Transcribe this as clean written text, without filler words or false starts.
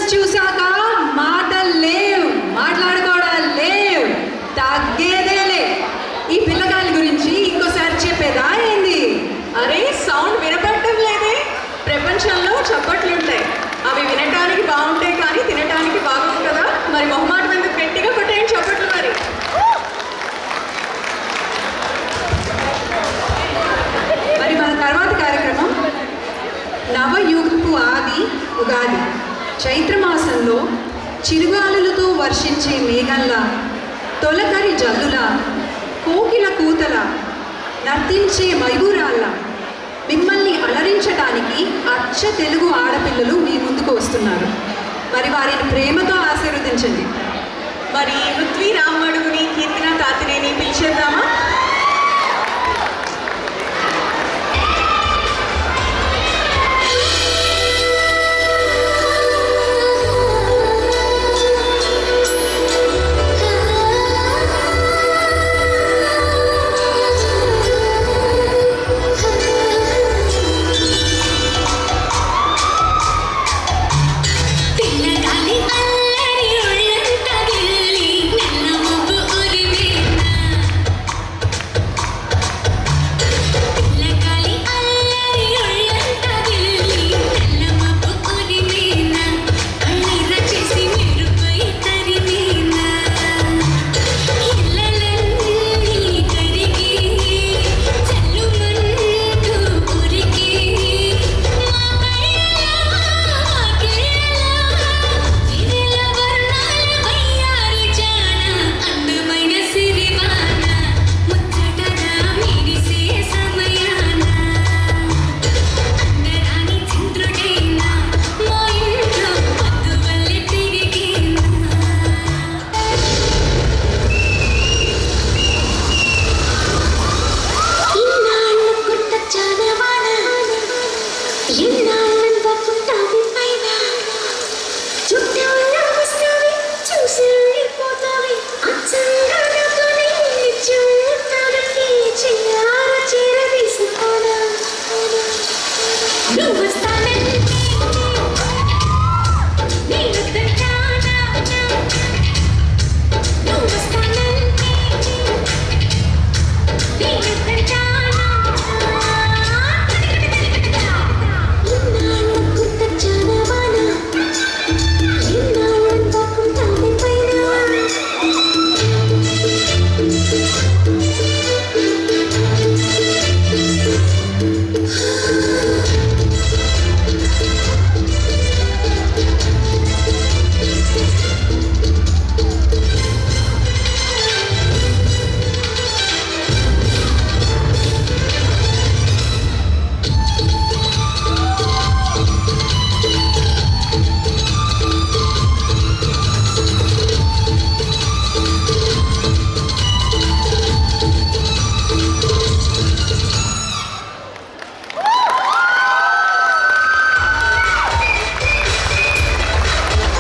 Christmas చూసాక మాటలు లేవు, మాట్లాడుకోవడాలు లేవు, తగ్గేదేలే. ఈ పిల్లగాలి గురించి ఇంకోసారి చెప్పేదా ఏంది? అరే సౌండ్ వినపడటం లేదే. ప్రపంచంలో చప్పట్లుంటాయి, అవి వినటానికి బాగుంటాయి కానీ తినటానికి బాగోదు కదా. మరి మొహమాట మీద గట్టిగా కొట్టేయండి చప్పట్లు. మరి మన తర్వాత కార్యక్రమం నవయుగపు ఆది ఉగాది. చైత్రమాసంలో చిరుగాలులతో వర్షించే మేఘంలా, తొలకరి జల్లుల, కోకిల కూతల, నర్తించే మయూరాళ్ళ మిమ్మల్ని అలరించడానికి అచ్చ తెలుగు ఆడపిల్లలు మీ ముందుకు వస్తున్నారు. మరి వారిని ప్రేమతో ఆశీర్వదించండి. మరి పృథ్వీ రామడుగుని, కీర్తన తాతినేని పిలిచేద్దామా?